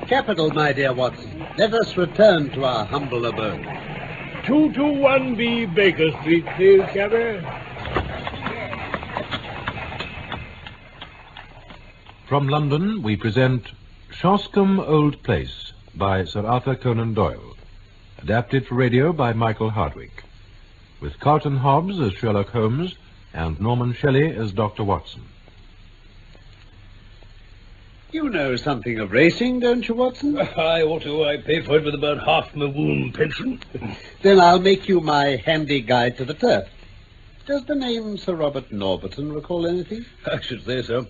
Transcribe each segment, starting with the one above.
Capital, my dear Watson. Let us return to our humble abode. 221B Baker Street, please, cabby. From London, we present Shoscombe Old Place by Sir Arthur Conan Doyle, adapted for radio by Michael Hardwick, with Carleton Hobbs as Sherlock Holmes and Norman Shelley as Dr. Watson. You know something of racing, don't you, Watson? I ought to. I pay for it with about half my wound pension. Then I'll make you my handy guide to the turf. Does the name Sir Robert Norberton recall anything? I should say so.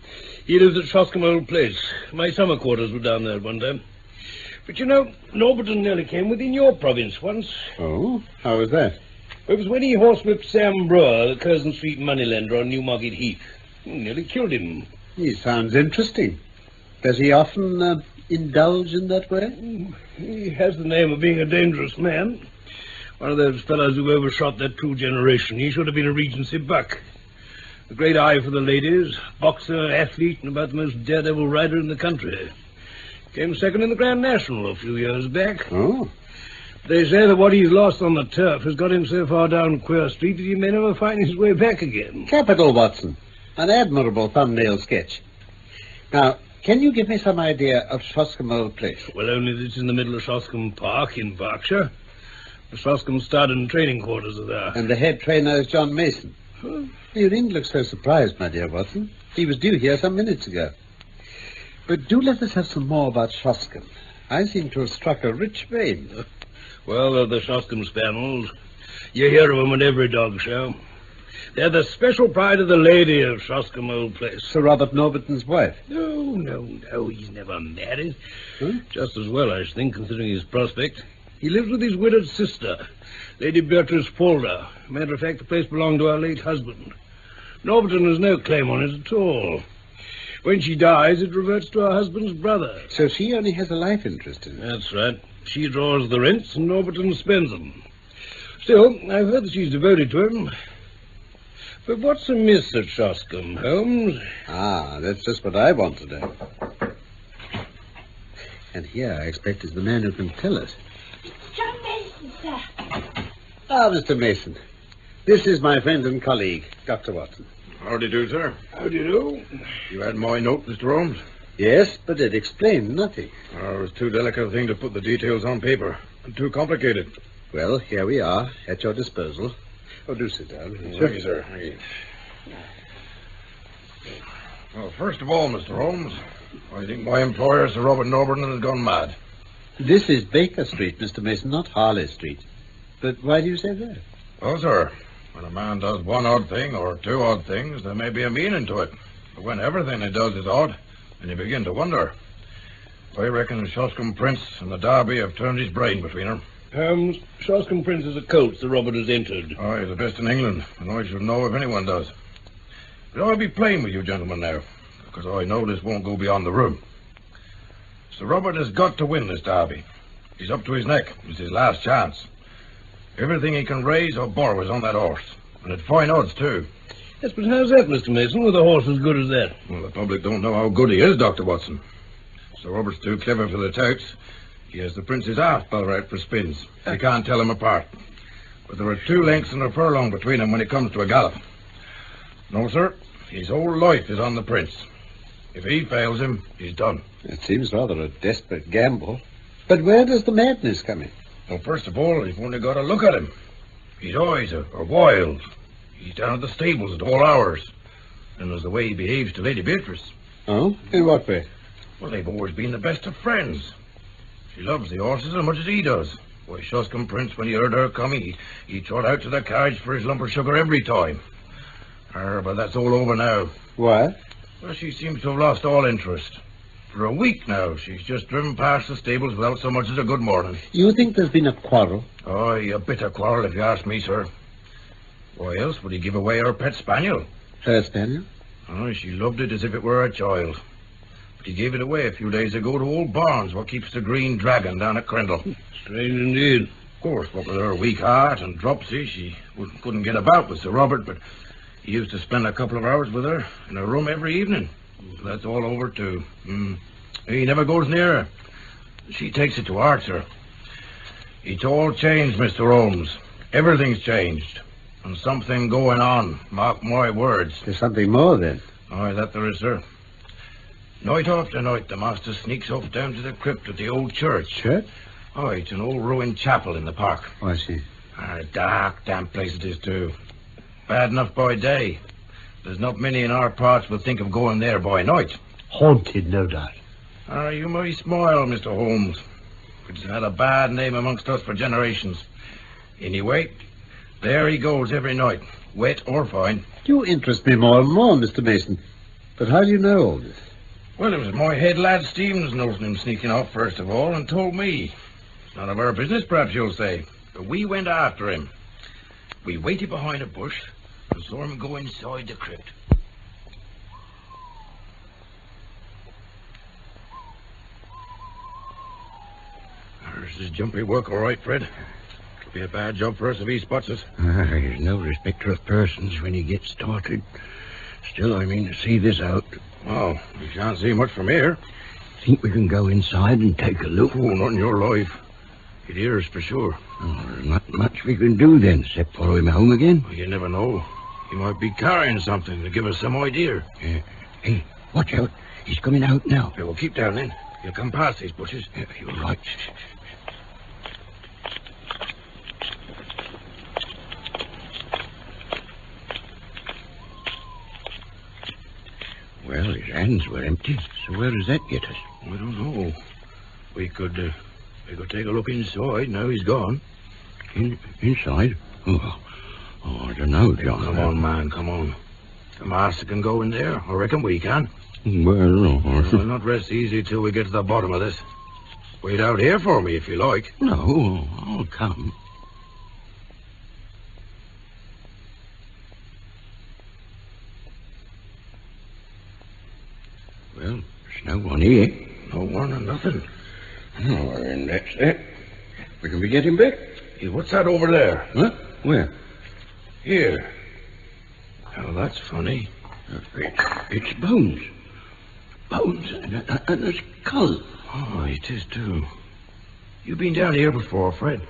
He lives at Shoscombe Old Place. My summer quarters were down there at one time. But you know, Norberton nearly came within your province once. Oh? How was that? It was when he horsewhipped Sam Brewer, the Curzon Street moneylender on Newmarket Heath. Nearly killed him. He sounds interesting. Does he often indulge in that way? He has the name of being a dangerous man. One of those fellows who overshot that true generation. He should have been a Regency buck. A great eye for the ladies, boxer, athlete, and about the most daredevil rider in the country. Came second in the Grand National a few years back. Oh. They say that what he's lost on the turf has got him so far down Queer Street that he may never find his way back again. Capital, Watson. An admirable thumbnail sketch. Now, can you give me some idea of Shoscombe Old Place? Well, only that it's in the middle of Shoscombe Park in Berkshire. The Shoscombe stud and training quarters are there. And the head trainer is John Mason. Huh? You needn't look so surprised, my dear Watson. He was due here some minutes ago. But do let us have some more about Shoscombe. I seem to have struck a rich vein. Well, the Shoscombe Spaniels. You hear of them at every dog show. They're the special pride of the lady of Shoscombe Old Place. Sir Robert Norberton's wife? No. He's never married. Huh? Just as well, I think, considering his prospect. He lives with his widowed sister, Lady Beatrice Falder. Matter of fact, the place belonged to her late husband. Norberton has no claim on it at all. When she dies, it reverts to her husband's brother. So she only has a life interest in it? That's right. She draws the rents, and Norberton spends them. Still, I've heard that she's devoted to him. But what's amiss at Shoscombe, Holmes? Ah, that's just what I want to know. And here, I expect, is the man who can tell us. John Mason, sir. Ah, Mr. Mason. This is my friend and colleague, Dr. Watson. How do you do, sir? How do you do? You had my note, Mr. Holmes? Yes, but it explained nothing. It was too delicate a thing to put the details on paper. And too complicated. Well, here we are, at your disposal. Oh, do sit down. Thank you, sir. Thank you. Well, first of all, Mr. Holmes, I think my employer, Sir Robert Norberton, has gone mad. This is Baker Street, Mr. Mason, not Harley Street. But why do you say that? Oh, sir, when a man does one odd thing or two odd things, there may be a meaning to it. But when everything he does is odd, then you begin to wonder. I reckon the Shoscombe Prince and the Derby have turned his brain between them. Holmes, Shoscombe Prince is a colt Sir Robert has entered. Oh, he's the best in England, and I should know if anyone does. But I'll be plain with you gentlemen now, because I know this won't go beyond the room. Sir Robert has got to win this derby. He's up to his neck. It's his last chance. Everything he can raise or borrow is on that horse, and at fine odds, too. Yes, but how's that, Mr. Mason, with a horse as good as that? Well, the public don't know how good he is, Dr. Watson. Sir Robert's too clever for the touts. He has the Prince's half bell right for spins. You can't tell them apart. But there are 2 lengths and a furlong between them when it comes to a gallop. No, sir. His whole life is on the Prince. If he fails him, he's done. It seems rather a desperate gamble. But where does the madness come in? Well, first of all, you've only got to look at him. His eyes are wild. He's down at the stables at all hours. And there's the way he behaves to Lady Beatrice. Oh? In what way? Well, they've always been the best of friends. She loves the horses as much as he does. Why, Shoscombe Prince, when he heard her coming, he trot out to the carriage for his lump of sugar every time. But that's all over now. Why? Well, she seems to have lost all interest. For a week now, she's just driven past the stables without so much as a good morning. You think there's been a quarrel? Oh, a bitter quarrel, if you ask me, sir. Why else would he give away her pet spaniel? Her spaniel? Oh, she loved it as if it were a child. But he gave it away a few days ago to old Barnes, what keeps the Green Dragon down at Crendel. Strange indeed. Of course, what with her weak heart and dropsy, she couldn't get about with Sir Robert, but he used to spend a couple of hours with her in her room every evening. So that's all over, too. He never goes near her. She takes it to heart, sir. It's all changed, Mr. Holmes. Everything's changed. And something going on. Mark my words. There's something more, then. Aye, that there is, sir. Night after night, the master sneaks off down to the crypt at the old church. Church? Oh, it's an old ruined chapel in the park. Oh, I see. A dark, damp place it is, too. Bad enough by day. There's not many in our parts would think of going there by night. Haunted, no doubt. You may smile, Mr. Holmes. It's had a bad name amongst us for generations. Anyway, there he goes every night, wet or fine. You interest me more and more, Mr. Mason. But how do you know all this? Well, it was my head lad Stevens noticed him sneaking off first of all and told me. None of our business, perhaps you'll say. But we went after him. We waited behind a bush and saw him go inside the crypt. This is jumpy work, all right, Fred. It'll be a bad job for us if he spots us. He's no respecter of persons when he gets started. Still, I mean to see this out. Well, we can't see much from here. Think we can go inside and take a look? Oh, not in your life. He'd hear us for sure. Oh, there's not much we can do then, except follow him home again. Well, you never know. He might be carrying something to give us some idea. Hey, watch out. He's coming out now. Yeah, we'll keep down then. He'll come past these bushes. Yeah, you're right. Well, his hands were empty, so where does that get us? I don't know. We could take a look inside now he's gone. Inside? Oh, I don't know, John. Come on, man, come on. The master can go in there. I reckon we can. Well, We'll not rest easy till we get to the bottom of this. Wait out here for me if you like. No, I'll come. Well, there's no one here. No one or nothing. Oh, and that's it. We can be getting back. Hey, what's that over there? Huh? Where? Here. Oh, that's funny. It's bones. Bones and a skull. Oh, it is, too. You been down here before, Fred?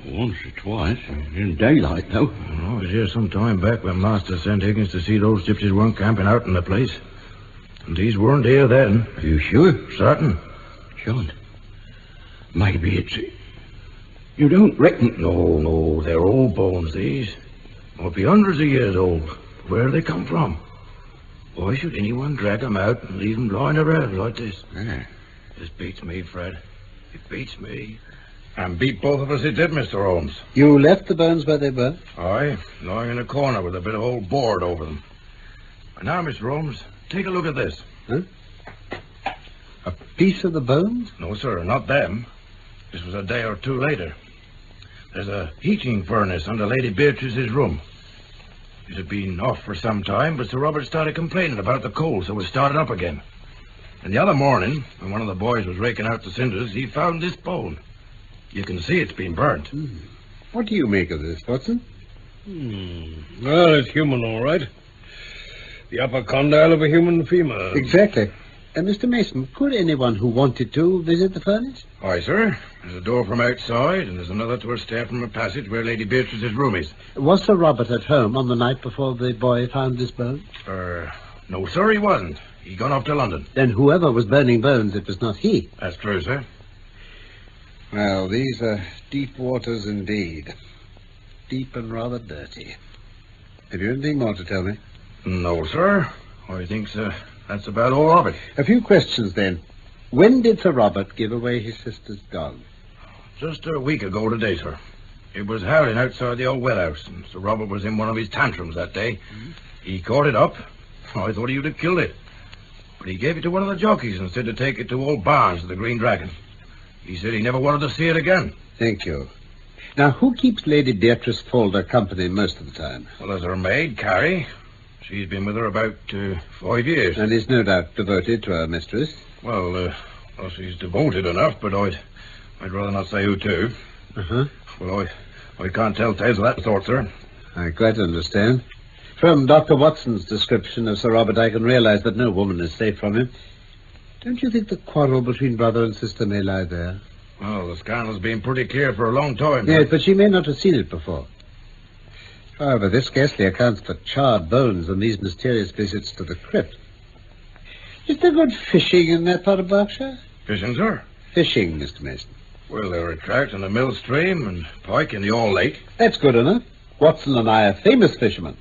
Once or twice. In daylight, though. I was here some time back when Master sent Higgins to see those gypsies weren't camping out in the place. And these weren't here then. Are you sure? Certain. John, maybe it's... You don't reckon... No, they're old bones, these. Might be hundreds of years old. Where do they come from? Why should anyone drag them out and leave them lying around like this? Yeah. This beats me, Fred. It beats me. And beat both of us it did, Mr. Holmes. You left the bones where they were? Aye, lying in a corner with a bit of old board over them. And now, Mr. Holmes, take a look at this. Huh? A piece of the bones? No, sir, not them. This was a day or two later. There's a heating furnace under Lady Beatrice's room. It had been off for some time, but Sir Robert started complaining about the cold, so it started up again. And the other morning, when one of the boys was raking out the cinders, he found this bone. You can see it's been burnt. What do you make of this, Watson? Well, it's human, all right. The upper condyle of a human femur. Exactly. Mr. Mason, could anyone who wanted to visit the furnace? Aye, sir. There's a door from outside, and there's another to a stair from a passage where Lady Beatrice's room is. Was Sir Robert at home on the night before the boy found this bone? No, sir, he wasn't. He'd gone off to London. Then whoever was burning bones, it was not he. That's true, sir. Well, these are deep waters indeed. Deep and rather dirty. Have you anything more to tell me? No, sir. I think, sir, that's about all of it. A few questions, then. When did Sir Robert give away his sister's dog? Just a week ago today, sir. It was howling outside the old well house, and Sir Robert was in one of his tantrums that day. He caught it up. I thought he would have killed it. But he gave it to one of the jockeys and said to take it to old Barnes of the Green Dragon. He said he never wanted to see it again. Thank you. Now, who keeps Lady Beatrice Folder company most of the time? Well, there's her maid, Carrie. She's been with her about 5 years. And is no doubt devoted to her mistress. Well, she's devoted enough, but I'd rather not say who to. Uh-huh. Well, I can't tell tales of that sort, sir. I quite understand. From Dr. Watson's description of Sir Robert, I can realize that no woman is safe from him. Don't you think the quarrel between brother and sister may lie there? Well, the scandal's been pretty clear for a long time. Yes, but she may not have seen it before. However, this scarcely accounts for charred bones and these mysterious visits to the crypt. Is there good fishing in that part of Berkshire? Fishing, sir? Fishing, Mr. Mason. Well, there are trout in the mill stream and pike in the All Lake. That's good enough. Watson and I are famous fishermen.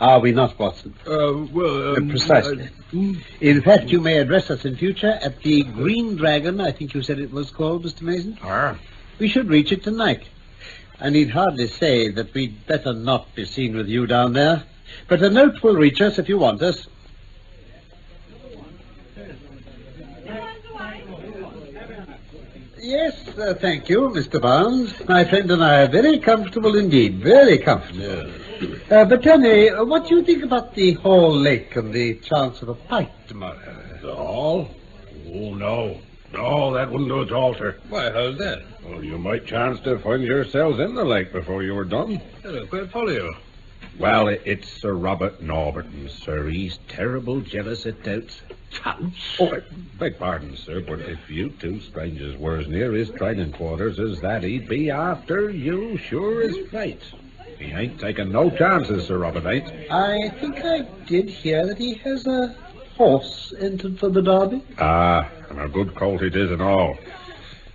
Are we not, Watson? Precisely. In fact, you may address us in future at the Green Dragon, I think you said it was called, Mr. Mason. We should reach it tonight. I need hardly say that we'd better not be seen with you down there. But a note will reach us if you want us. Yes, thank you, Mr. Barnes. My friend and I are very comfortable indeed. Very comfortable. But tell me, what do you think about the Hall Lake and the chance of a pike tomorrow? The Hall? Oh, no. No, that wouldn't do at all, sir. Why, how's that? Well, you might chance to find yourselves in the lake before you were done. I don't quite follow you. Well, it's Sir Robert Norberton, sir. He's terrible jealous at doubts. Oh, beg pardon, sir, but if you two strangers were as near his training quarters as that, he'd be after you sure as fate. He ain't taking no chances, Sir Robert ain't. I think I did hear that he has a horse entered for the Derby. Ah, and a good colt it is and all.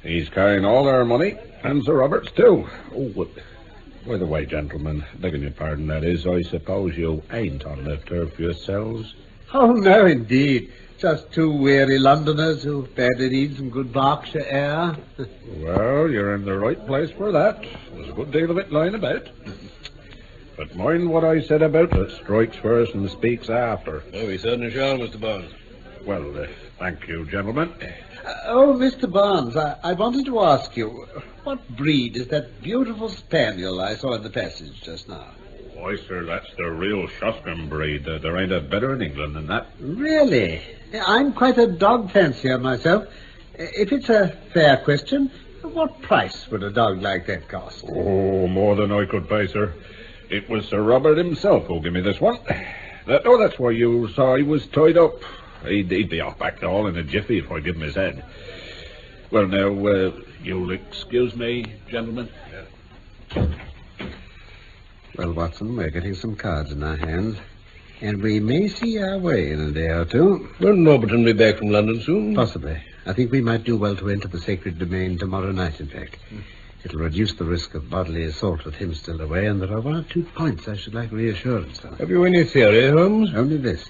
He's carrying all our money, and Sir Robert's too. Oh, but by the way, gentlemen, begging your pardon, that is, I suppose you ain't on the turf yourselves? Oh, no, indeed. Just two weary Londoners who badly need some good Berkshire air. Well, you're in the right place for that. There's a good deal of it lying about. But mind what I said about it. Strikes first and speaks after. Oh, we certainly shall, Mr. Barnes. Well, thank you, gentlemen. Mr. Barnes, I wanted to ask you, what breed is that beautiful spaniel I saw in the passage just now? Why, sir, that's the real Shoscombe breed. There ain't a better in England than that. Really? I'm quite a dog fancier myself. If it's a fair question, what price would a dog like that cost? Oh, more than I could pay, sir. It was Sir Robert himself who gave me this one. That's why you saw he was tied up. He'd be off back to Hall in a jiffy if I give him his head. Well, now, you'll excuse me, gentlemen. Well, Watson, we're getting some cards in our hands, and we may see our way in a day or two. Will Norberton be back from London soon? Possibly. I think we might do well to enter the sacred domain tomorrow night, in fact. It'll reduce the risk of bodily assault with him still away, and there are 1 or 2 points I should like reassurance on. Have you any theory, Holmes? Only this.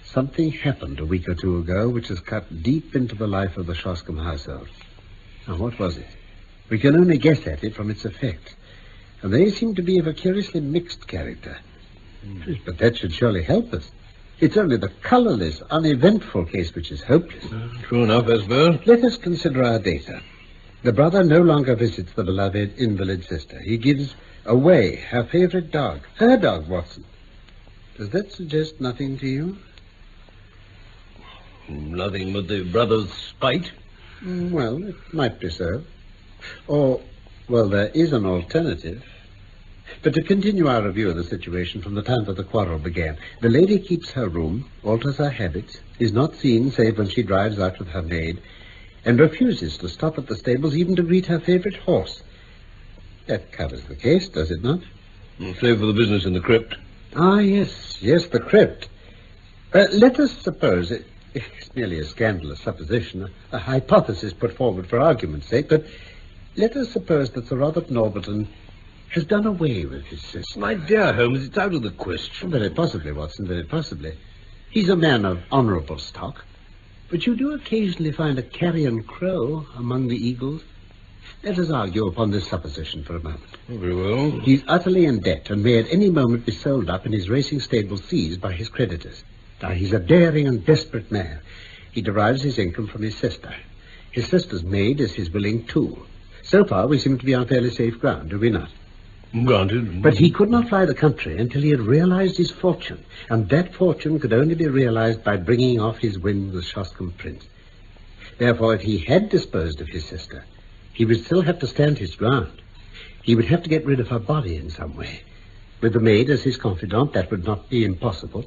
Something happened a week or two ago which has cut deep into the life of the Shoscombe household. Now, what was it? We can only guess at it from its effects. And they seem to be of a curiously mixed character. But that should surely help us. It's only the colourless, uneventful case which is hopeless. True enough, I suppose. Let us consider our data. The brother no longer visits the beloved invalid sister. He gives away her favourite dog. Her dog, Watson. Does that suggest nothing to you? Nothing but the brother's spite? Well, it might be so. Or, well, there is an alternative. But to continue our review of the situation from the time that the quarrel began, the lady keeps her room, alters her habits, is not seen save when she drives out with her maid, and refuses to stop at the stables even to greet her favourite horse. That covers the case, does it not? Save for the business in the crypt. Ah, yes, the crypt. Let us suppose it's merely a scandalous supposition, a hypothesis put forward for argument's sake, but let us suppose that Sir Robert Norberton has done away with his sister. My dear Holmes, it's out of the question. Very possibly, Watson, very possibly. He's a man of honourable stock. But you do occasionally find a carrion crow among the eagles. Let us argue upon this supposition for a moment. Very well. He's utterly in debt and may at any moment be sold up and his racing stable seized by his creditors. Now, he's a daring and desperate man. He derives his income from his sister. His sister's maid is his willing tool. So far, we seem to be on fairly safe ground, do we not? Granted. But he could not fly the country until he had realized his fortune, and that fortune could only be realized by bringing off his win with Shoscombe Prince. Therefore, if he had disposed of his sister, he would still have to stand his ground. He would have to get rid of her body in some way. With the maid as his confidant, that would not be impossible.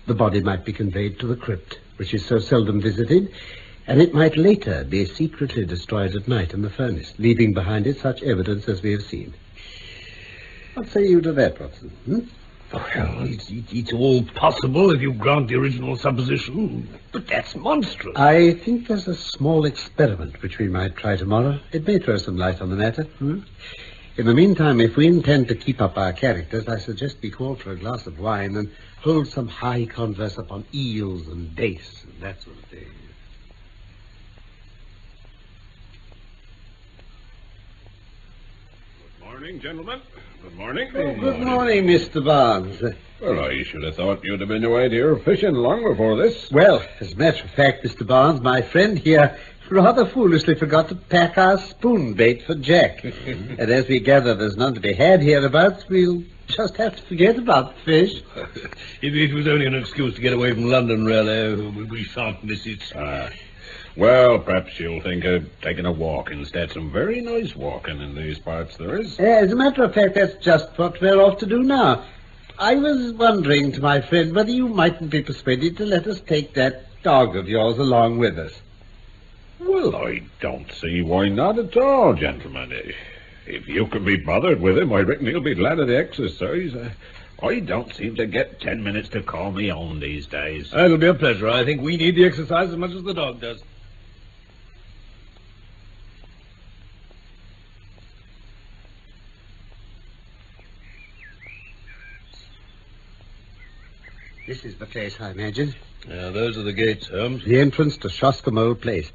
The body might be conveyed to the crypt, which is so seldom visited, and it might later be secretly destroyed at night in the furnace, leaving behind it such evidence as we have seen. What say you to that, Watson? Well, it's all possible if you grant the original supposition, but that's monstrous. I think there's a small experiment which we might try tomorrow. It may throw some light on the matter. In the meantime, if we intend to keep up our characters, I suggest we call for a glass of wine and hold some high converse upon eels and dace and that sort of thing. Good morning, gentlemen. Good morning. Oh, good morning, Mr. Barnes. Well, I should have thought you'd have been away here fishing long before this. Well, as a matter of fact, Mr. Barnes, my friend here rather foolishly forgot to pack our spoon bait for Jack. And as we gather there's none to be had hereabouts, we'll just have to forget about the fish. If it was only an excuse to get away from London, really, we shan't miss it. Well, perhaps you'll think of taking a walk instead. Some very nice walking in these parts there is. As a matter of fact, that's just what we're off to do now. I was wondering to my friend whether you mightn't be persuaded to let us take that dog of yours along with us. Well, I don't see why not at all, gentlemen. If you can be bothered with him, I reckon he'll be glad of the exercise. I don't seem to get 10 minutes to call me own these days. It'll be a pleasure. I think we need the exercise as much as the dog does. This is the place, I imagine. Yeah, those are the gates, Holmes. The entrance to Shoscombe Old Place.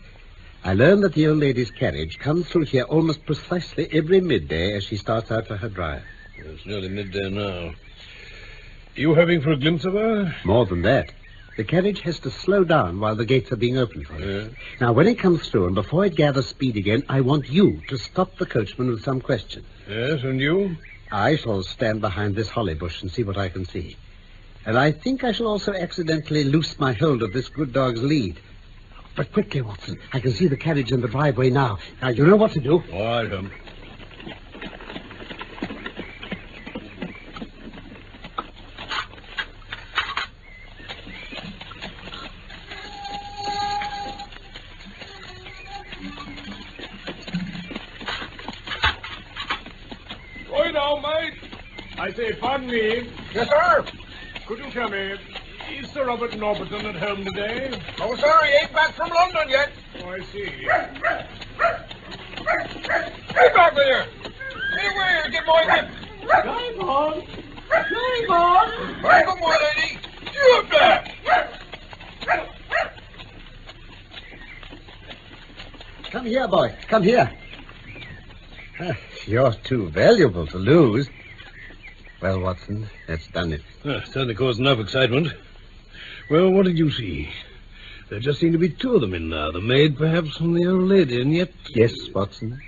I learned that the old lady's carriage comes through here almost precisely every midday as she starts out for her drive. It's nearly midday now. You hoping for a glimpse of her? More than that. The carriage has to slow down while the gates are being opened for it. Yeah. Now, when it comes through and before it gathers speed again, I want you to stop the coachman with some question. Yes, and you? I shall stand behind this holly bush and see what I can see. And I think I shall also accidentally loose my hold of this good dog's lead. But quickly, Watson. I can see the carriage in the driveway now. Now, you know what to do. All right, Holmes. Right now, mate. I say, pardon me. Yes, sir. Could you tell me, is Sir Robert Norberton at home today? No, sir, he ain't back from London yet. Oh, I see. Hey, back there. Hey, where? Get my whip. Drive on. Drive on. Hey, come on, lady. You up there. Come here, boy. Come here. You're too valuable to lose. Well, Watson, that's done it. Certainly caused enough excitement. Well, what did you see? There just seem to be two of them in now. The maid, perhaps, and the old lady, and yet... Yes, Watson?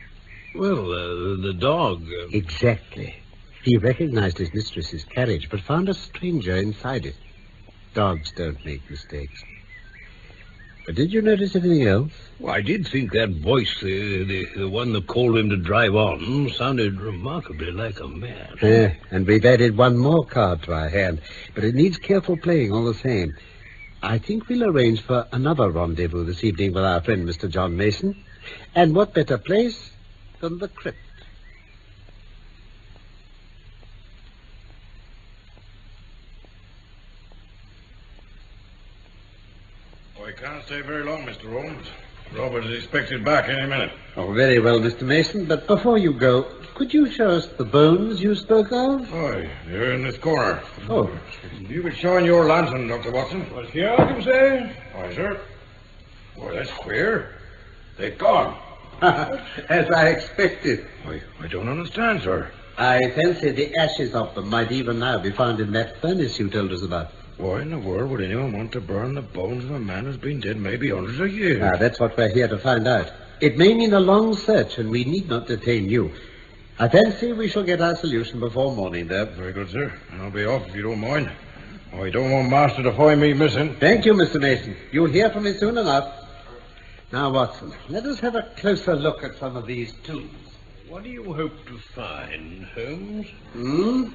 Well, the dog... Exactly. He recognized his mistress's carriage, but found a stranger inside it. Dogs don't make mistakes. But did you notice anything else? Well, I did think that voice, the one that called him to drive on, sounded remarkably like a man. And we've added one more card to our hand, but it needs careful playing all the same. I think we'll arrange for another rendezvous this evening with our friend, Mr. John Mason. And what better place than the crypt? I can't stay very long, Mr. Holmes. Robert is expected back any minute. Oh, very well, Mr. Mason. But before you go, could you show us the bones you spoke of? Aye, they're in this corner. Oh. You could shine your lantern, Dr. Watson. Was here, you say? Aye, sir. Well, that's queer. They're gone. As I expected. I don't understand, sir. I fancy the ashes of them might even now be found in that furnace you told us about. Why in the world would anyone want to burn the bones of a man who's been dead maybe hundreds of years? That's what we're here to find out. It may mean a long search, and we need not detain you. I fancy we shall get our solution before morning, though. Very good, sir. I'll be off if you don't mind. I don't want Master to find me missing. Thank you, Mr. Mason. You'll hear from me soon enough. Now, Watson, let us have a closer look at some of these tools. What do you hope to find, Holmes? Hmm?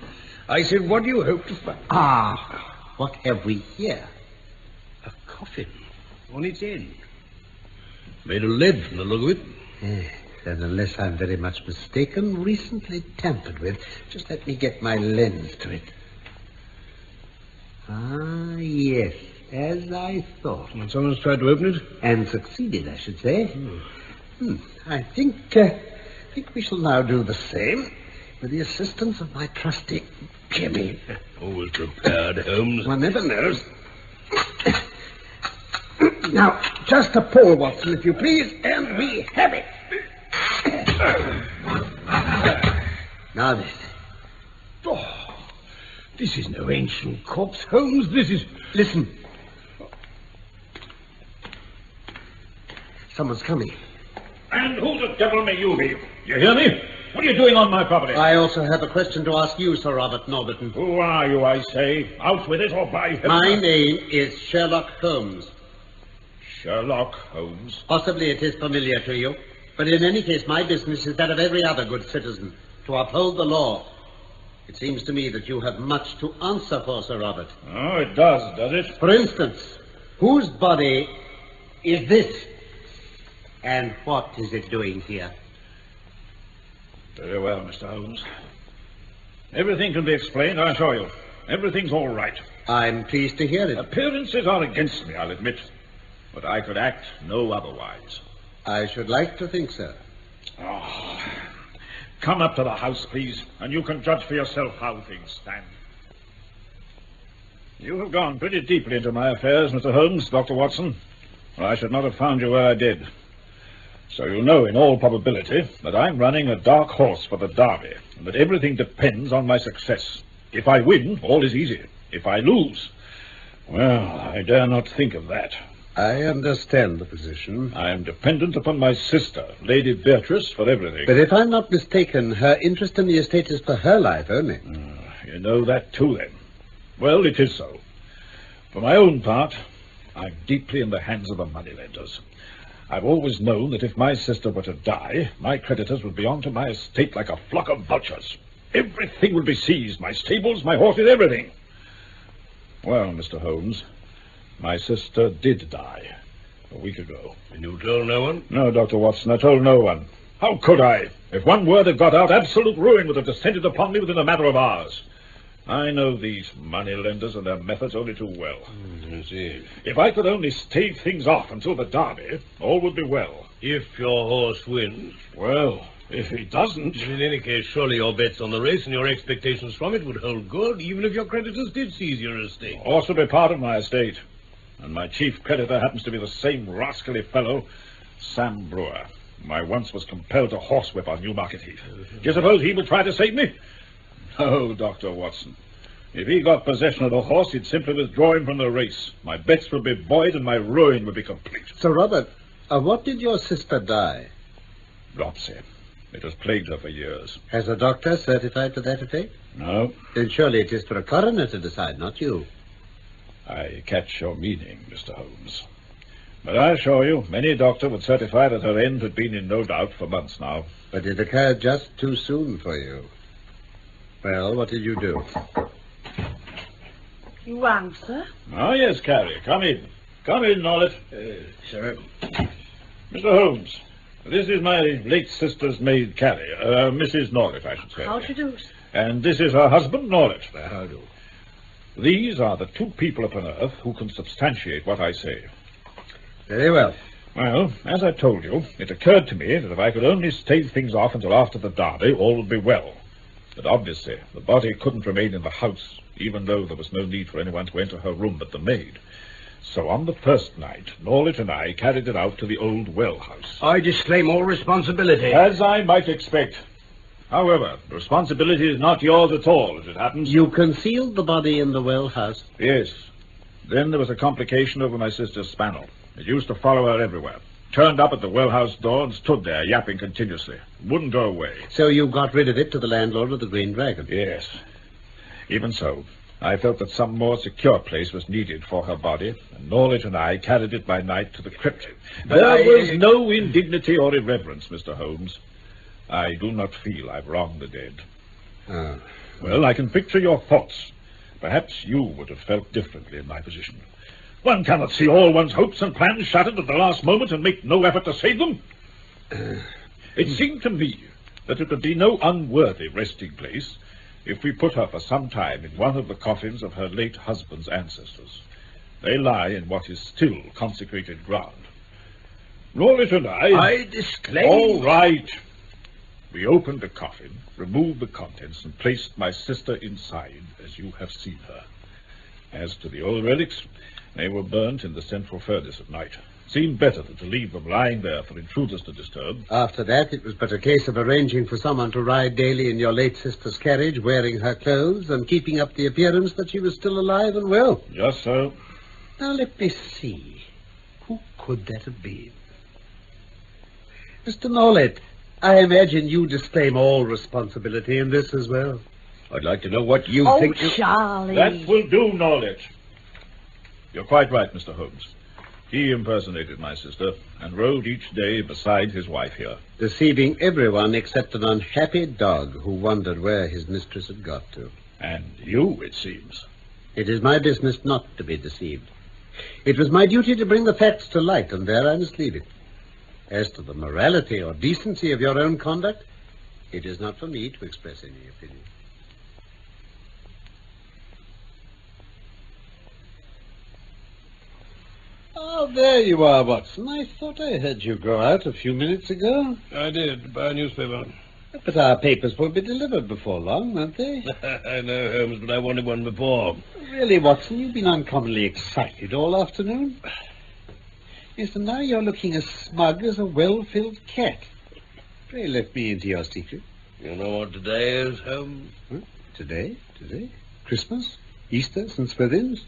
I said, what do you hope to find? What have we here? A coffin on its end. Made of lead from the look of it. Yes, and unless I'm very much mistaken, recently tampered with. Just let me get my lens to it. Ah, yes, as I thought. And someone's tried to open it? And succeeded, I should say. I think we shall now do the same with the assistance of my trusty Jimmy. Always prepared, Holmes. One never knows. Now, just a pull, Watson, if you please, and we have it. Now then. Oh, this is no ancient corpse, Holmes. This is... Listen. Someone's coming. And who the devil may you be? You hear me? What are you doing on my property? I also have a question to ask you, Sir Robert Norberton. Who are you, I say? Out with it or by heaven. My name is Sherlock Holmes. Sherlock Holmes? Possibly it is familiar to you, but in any case, my business is that of every other good citizen, to uphold the law. It seems to me that you have much to answer for, Sir Robert. Oh, it does it? For instance, whose body is this? And what is it doing here? Very well, Mr. Holmes. Everything can be explained, I assure you. Everything's all right. I'm pleased to hear it. Appearances are against me, I'll admit. But I could act no otherwise. I should like to think so. Oh, come up to the house, please, and you can judge for yourself how things stand. You have gone pretty deeply into my affairs, Mr. Holmes, Dr. Watson, or I should not have found you where I did. So you know, in all probability, that I'm running a dark horse for the Derby, and that everything depends on my success. If I win, all is easy. If I lose, well, I dare not think of that. I understand the position. I am dependent upon my sister, Lady Beatrice, for everything. But if I'm not mistaken, her interest in the estate is for her life only. You know that too, then. Well, it is so. For my own part, I'm deeply in the hands of the moneylenders. I've always known that if my sister were to die, my creditors would be onto my estate like a flock of vultures. Everything would be seized, my stables, my horses, everything. Well, Mr. Holmes, my sister did die a week ago. And you told no one? No, Dr. Watson, I told no one. How could I? If one word had got out, absolute ruin would have descended upon me within a matter of hours. I know these moneylenders and their methods only too well. I see. If I could only stave things off until the Derby, all would be well. If your horse wins. Well, if he doesn't... In any case, surely your bets on the race and your expectations from it would hold good, even if your creditors did seize your estate. Horse would be part of my estate. And my chief creditor happens to be the same rascally fellow, Sam Brewer, whom I once was compelled to horsewhip on Newmarket Heath. Do you suppose he would try to save me? No, Dr. Watson. If he got possession of the horse, he'd simply withdraw him from the race. My bets would be void and my ruin would be complete. Sir Robert, what did your sister die? Dropsy. It has plagued her for years. Has a doctor certified to that effect? No. Then surely it is for a coroner to decide, not you. I catch your meaning, Mr. Holmes. But I assure you, any doctor would certify that her end had been in no doubt for months now. But it occurred just too soon for you. Well, what did you do? You answer? Oh, yes, Carrie. Come in. Come in, Norlet. Sir? Mr. Holmes, this is my late sister's maid, Carrie. Mrs. Norlet, I should say. How do you do? And this is her husband, Norlet. How do? These are the two people upon earth who can substantiate what I say. Very well. Well, as I told you, it occurred to me that if I could only stave things off until after the Derby, all would be well. But obviously, the body couldn't remain in the house, even though there was no need for anyone to enter her room but the maid. So on the first night, Norlet and I carried it out to the old well house. I disclaim all responsibility. As I might expect. However, the responsibility is not yours at all, as it happens. You concealed the body in the well house? Yes. Then there was a complication over my sister's spaniel. It used to follow her everywhere. Turned up at the well house door and stood there, yapping continuously. Wouldn't go away. So you got rid of it to the landlord of the Green Dragon? Yes. Even so, I felt that some more secure place was needed for her body, and Norlet and I carried it by night to the crypt. There was no indignity or irreverence, Mr. Holmes. I do not feel I've wronged the dead. Oh. Well, I can picture your thoughts. Perhaps you would have felt differently in my position. One cannot see all one's hopes and plans shattered at the last moment and make no effort to save them. It seemed to me that it would be no unworthy resting place if we put her for some time in one of the coffins of her late husband's ancestors. They lie in what is still consecrated ground. Norlet and I disclaim... All right. We opened the coffin, removed the contents, and placed my sister inside, as you have seen her. As to the old relics, they were burnt in the central furnace at night. Seemed better than to leave them lying there for intruders to disturb. After that, it was but a case of arranging for someone to ride daily in your late sister's carriage, wearing her clothes and keeping up the appearance that she was still alive and well. Just so. Now, let me see. Who could that have been? Mr. Norlet, I imagine you disclaim all responsibility in this as well. I'd like to know what you Oh, think... Charlie. That will do, Norlet. You're quite right, Mr. Holmes. He impersonated my sister and rode each day beside his wife here. Deceiving everyone except an unhappy dog who wondered where his mistress had got to. And you, it seems. It is my business not to be deceived. It was my duty to bring the facts to light, and there I must leave it. As to the morality or decency of your own conduct, it is not for me to express any opinion. Oh, there you are, Watson. I thought I heard you go out a few minutes ago. I did, buy a newspaper. But our papers will be delivered before long, won't they? I know, Holmes, but I wanted one before. Really, Watson, you've been uncommonly excited all afternoon. Yes, and now you're looking as smug as a well-filled cat. Pray let me into your secret. You know what today is, Holmes? Huh? Today? Christmas? Easter? St. Swithin's?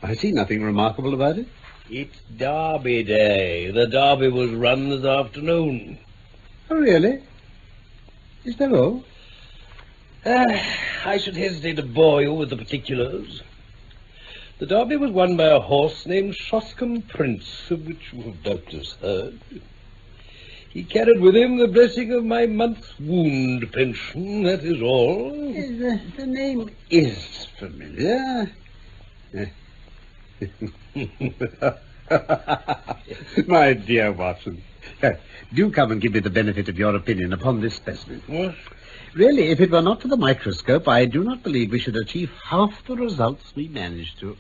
I see nothing remarkable about it. It's Derby Day. The Derby was run this afternoon. Oh, really? Is that all? I should hesitate to bore you with the particulars. The Derby was won by a horse named Shoscombe Prince, of which you have doubtless heard. He carried with him the blessing of my month's wound pension, that is all. The name is familiar. My dear Watson, do come and give me the benefit of your opinion upon this specimen. What? Really, if it were not for the microscope, I do not believe we should achieve half the results we managed to.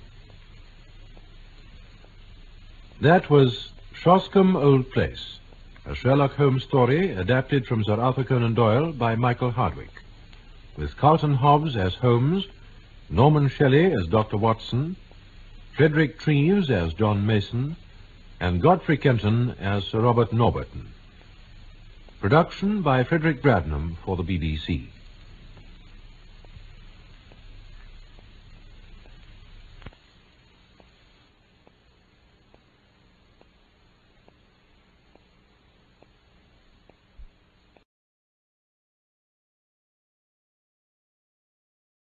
That was Shoscombe Old Place, a Sherlock Holmes story adapted from Sir Arthur Conan Doyle by Michael Hardwick, with Carleton Hobbs as Holmes, Norman Shelley as Dr. Watson, Frederick Treves as John Mason, and Godfrey Kenton as Sir Robert Norberton. Production by Frederick Bradnam for the BBC.